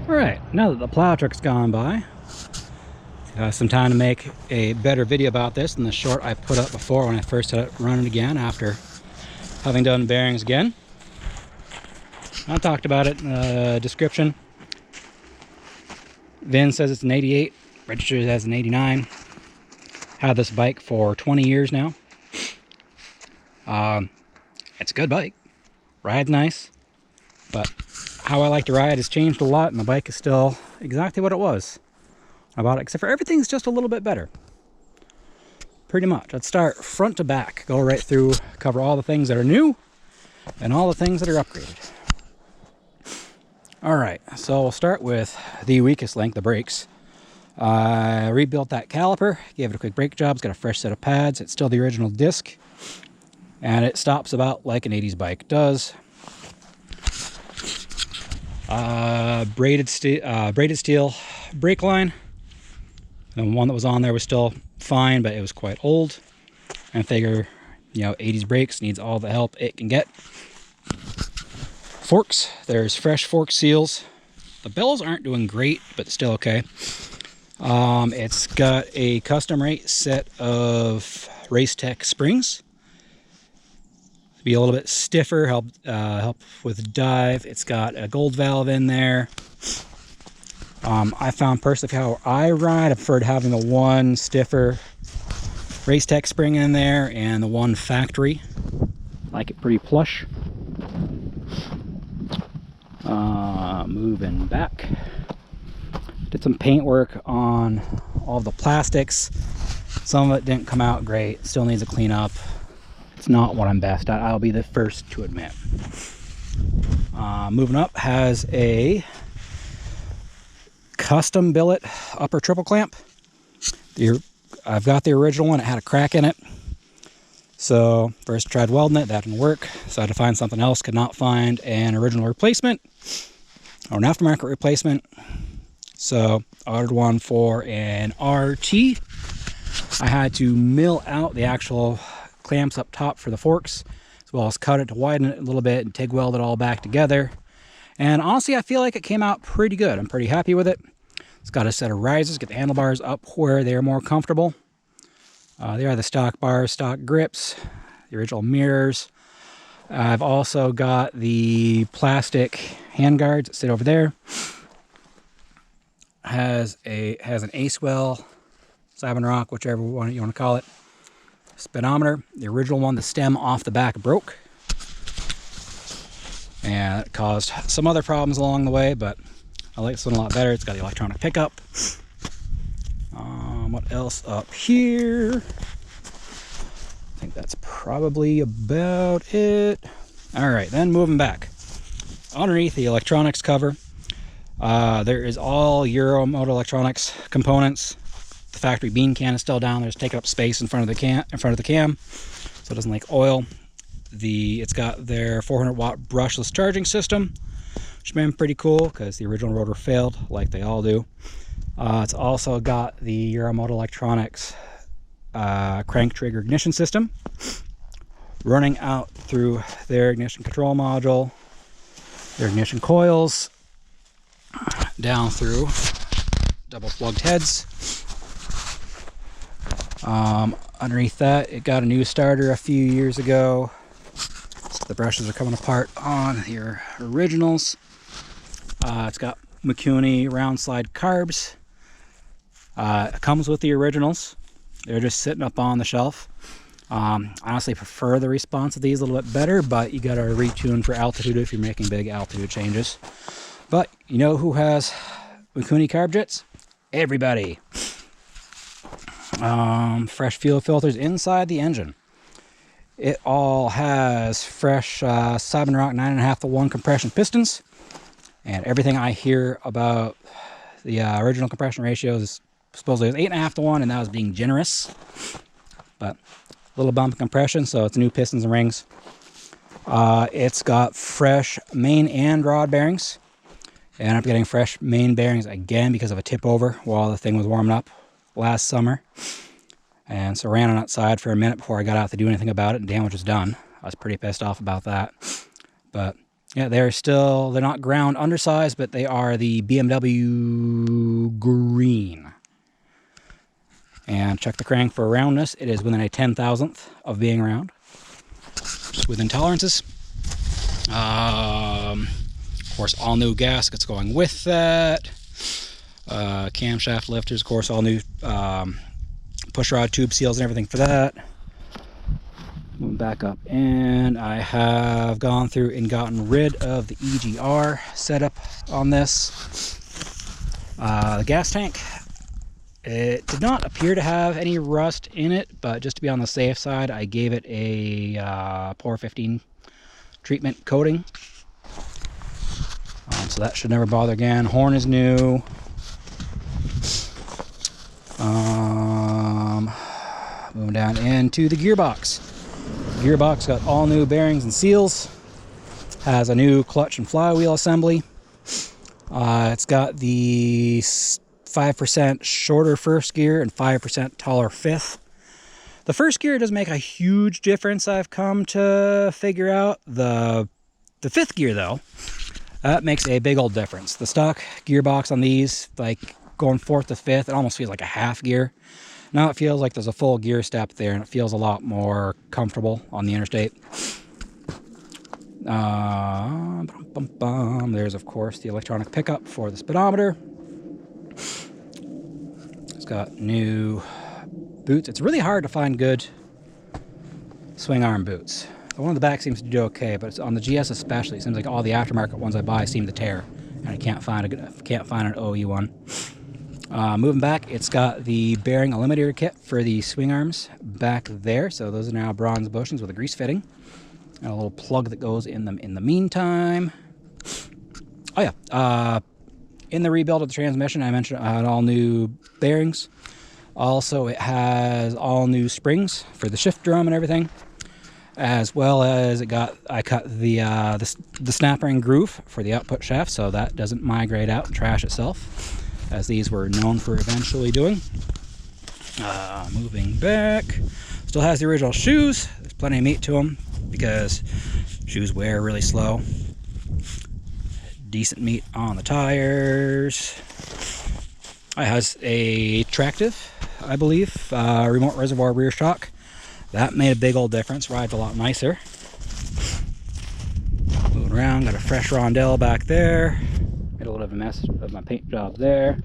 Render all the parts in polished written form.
Alright, now that the plow truck's gone by, some time to make a better video about this than the short I put up before when I first had it running again after having done bearings again. I talked about it in the description. VIN says it's an 88, registered as an 89. Had this bike for 20 years now. It's a good bike. Rides nice, but how I like to ride has changed a lot, and the bike is still exactly what it was when I bought it, except for everything's just a little bit better. Pretty much. Let's start front to back, go right through, cover all the things that are new and all the things that are upgraded. Alright, so we'll start with the weakest link, the brakes. I rebuilt that caliper, gave it a quick brake job. It's got a fresh set of pads. It's still the original disc, and it stops about like an 80s bike does. Braided steel brake line. The one that was on there was still fine, but it was quite old. And I figure, you know, 80s brakes needs all the help it can get. Forks, there's fresh fork seals. The bells aren't doing great, but still okay. It's got a custom rate set of Race Tech springs. Be a little bit stiffer, help with dive. It's got a gold valve in there. I found personally how I ride, I preferred having the one stiffer Race Tech spring in there and the one factory. I like it pretty plush. Moving back, did some paint work on all the plastics. Some of it didn't come out great, still needs a clean up. It's not what I'm best at, I'll be the first to admit. Moving up, has a custom billet upper triple clamp. I've got the original one, it had a crack in it. So first tried welding it, that didn't work. So I had to find something else, could not find an original replacement or an aftermarket replacement. So I ordered one for an RT. I had to mill out the actual clamps up top for the forks, as well as cut it to widen it a little bit and TIG weld it all back together. And honestly, I feel like it came out pretty good. I'm pretty happy with it. It's got a set of risers, get the handlebars up where they're more comfortable. They are the stock bars, stock grips, the original mirrors. I've also got the plastic handguards that sit over there. Has an ace well, Sabin rock, whichever one you want to call it. Speedometer, the original one, the stem off the back broke, and it caused some other problems along the way, but I like this one a lot better. It's got the electronic pickup. What else up here? I think that's probably about it. All right, then moving back. Underneath the electronics cover, there is all Euro motor electronics components. The factory bean can is still down there, just taking up space in front of the cam, so it doesn't leak oil. It's got their 400-watt brushless charging system, which has been pretty cool because the original rotor failed, like they all do. It's also got the Euro motor electronics crank trigger ignition system running out through their ignition control module, their ignition coils, down through double plugged heads. Underneath that, it got a new starter a few years ago. So the brushes are coming apart on your originals. It's got Mikuni round slide carbs. It comes with the originals. They're just sitting up on the shelf. Honestly prefer the response of these a little bit better, but you gotta retune for altitude if you're making big altitude changes. But you know who has Mikuni carb jets? Everybody. Fresh fuel filters inside the engine. It all has fresh Sabin rock 9.5:1 compression pistons, and everything I hear about the original compression ratios is supposedly it was 8.5:1, and that was being generous. But a little bump in compression, so it's new pistons and rings. It's got fresh main and rod bearings, and I'm getting fresh main bearings again because of a tip over while the thing was warming up last summer. And so ran on outside for a minute before I got out to do anything about it, and damage was done. I was pretty pissed off about that. But Yeah, they're not ground undersized, but they are the BMW green. And check the crank for roundness. It is within a 10,000th of being round. Just within tolerances. Of course, all new gaskets going with that. Camshaft lifters, of course, all new push rod tube seals and everything for that. Moving back up, and I have gone through and gotten rid of the EGR setup on this. The gas tank, it did not appear to have any rust in it, but just to be on the safe side, I gave it a POR 15 treatment coating. So that should never bother again. Horn is new. Moving down into the gearbox. Gearbox got all new bearings and seals. Has a new clutch and flywheel assembly. It's got the 5% shorter first gear and 5% taller fifth. The first gear doesn't make a huge difference, I've come to figure out. The fifth gear, though, that makes a big old difference. The stock gearbox on these, like going fourth to fifth, it almost feels like a half gear. Now it feels like there's a full gear step there, and it feels a lot more comfortable on the interstate. There's, of course, the electronic pickup for the speedometer. It's got new boots. It's really hard to find good swing arm boots. The one on the back seems to do okay, but it's on the GS especially. It seems like all the aftermarket ones I buy seem to tear, and I can't find an OE one. Moving back, it's got the bearing eliminator kit for the swing arms back there. So those are now bronze bushings with a grease fitting and a little plug that goes in them in the meantime. Oh yeah, in the rebuild of the transmission, I mentioned I had all new bearings. Also, it has all new springs for the shift drum and everything, as well as I cut the snap ring groove for the output shaft, so that doesn't migrate out and trash itself, as these were known for eventually doing. Moving back, still has the original shoes. There's plenty of meat to them because shoes wear really slow. Decent meat on the tires. It has a tractive, I believe, remote reservoir rear shock. That made a big old difference. Rides a lot nicer. Moving around, got a fresh rondelle back there. Made a little bit of a mess of my paint job there.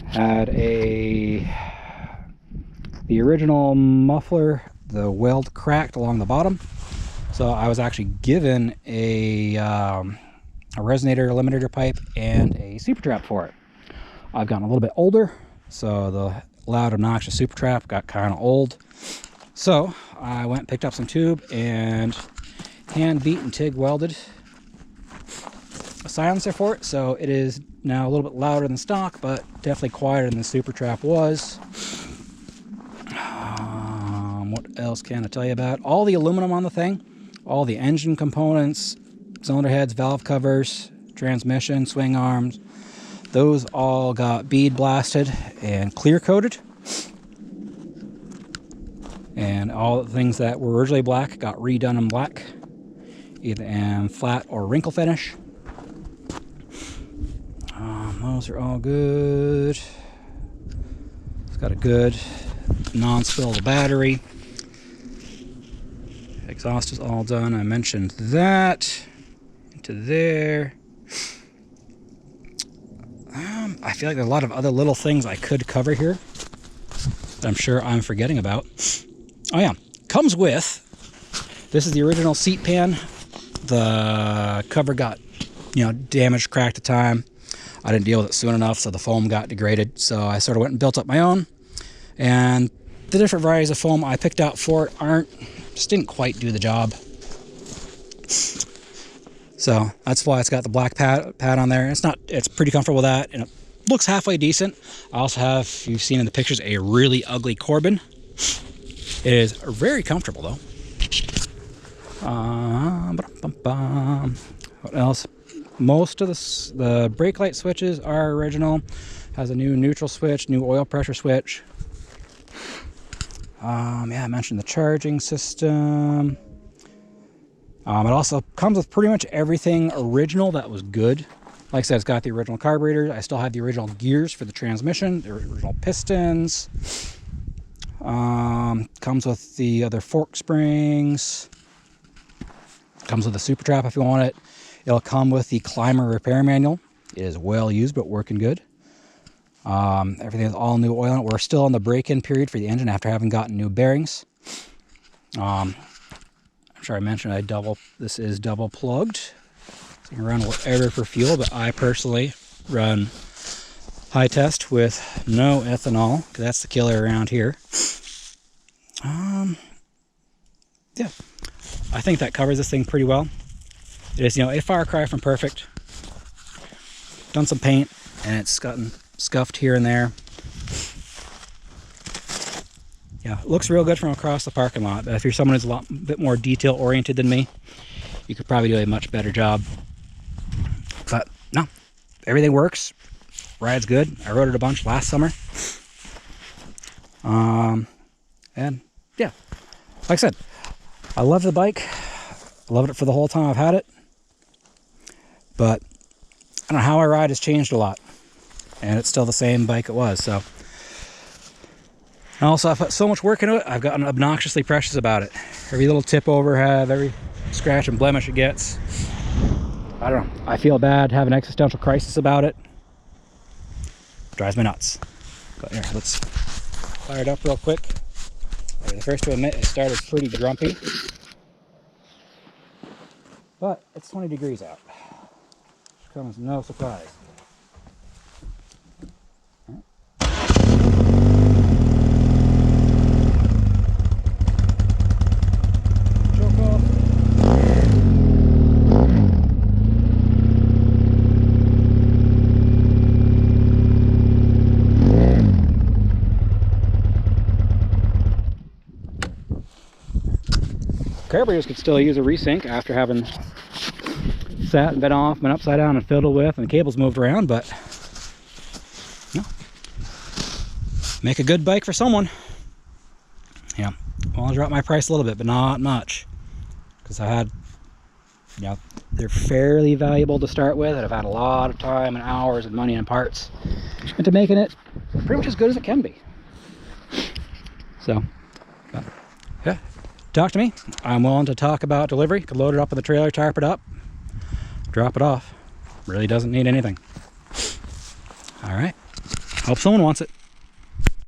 Had the original muffler, the weld cracked along the bottom. So I was actually given a resonator limiter pipe and a super trap for it. I've gotten a little bit older, so the loud obnoxious super trap got kind of old. So I went and picked up some tube and hand beat and TIG welded a silencer for it, so it is now a little bit louder than stock, but definitely quieter than the super trap was. What else can I tell you about? All the aluminum on the thing, all the engine components, cylinder heads, valve covers, transmission, swing arms, those all got bead blasted and clear coated. And all the things that were originally black got redone in black, either in flat or wrinkle finish. Those are all good. It's got a good non-spill battery. Exhaust is all done. I mentioned that. Into there. I feel like there's a lot of other little things I could cover here that I'm sure I'm forgetting about. Oh yeah, comes with, this is the original seat pan. The cover got, damaged, cracked at the time. I didn't deal with it soon enough, so the foam got degraded. So I sort of went and built up my own. And the different varieties of foam I picked out for it just didn't quite do the job. So that's why it's got the black pad on there. It's pretty comfortable with that, and it looks halfway decent. I also have, you've seen in the pictures, a really ugly Corbin. It is very comfortable though. What else? Most of the brake light switches are original. Has a new neutral switch, new oil pressure switch. Yeah, I mentioned the charging system. It also comes with pretty much everything original that was good. Like I said, it's got the original carburetor. I still have the original gears for the transmission, the original pistons. Comes with the other fork springs. Comes with a super trap if you want it. It'll come with the climber repair manual. It is well used, but working good. Everything is all new oil in it. We're still in the break-in period for the engine after having gotten new bearings. I'm sure I mentioned this is double plugged. So you can run whatever for fuel, but I personally run high test with no ethanol, because that's the killer around here. Yeah, I think that covers this thing pretty well. It is, a far cry from perfect. Done some paint, and it's gotten scuffed here and there. Yeah, it looks real good from across the parking lot, but if you're someone who's a bit more detail oriented than me, you could probably do a much better job. But no, everything works. Ride's good. I rode it a bunch last summer. And yeah, like I said, I love the bike. I loved it for the whole time I've had it. But I don't know, how I ride has changed a lot. And it's still the same bike it was, so. And also, I've put so much work into it, I've gotten obnoxiously precious about it. Every little tip over have, every scratch and blemish it gets. I don't know, I feel bad, have an existential crisis about it. Drives me nuts. But here, let's fire it up real quick. I'll be the first to admit it started pretty grumpy. But it's 20 degrees out. Which comes as no surprise. Carburetors could still use a resync after having sat and been off, been upside down and fiddled with, and the cables moved around, but no. Make a good bike for someone. Yeah, well, I'll drop my price a little bit, but not much. Because I had, they're fairly valuable to start with, and I've had a lot of time and hours and money and parts into making it pretty much as good as it can be. So, yeah. Talk to me. I'm willing to talk about delivery. Could load it up in the trailer, tarp it up, drop it off. Really doesn't need anything. All right. Hope someone wants it.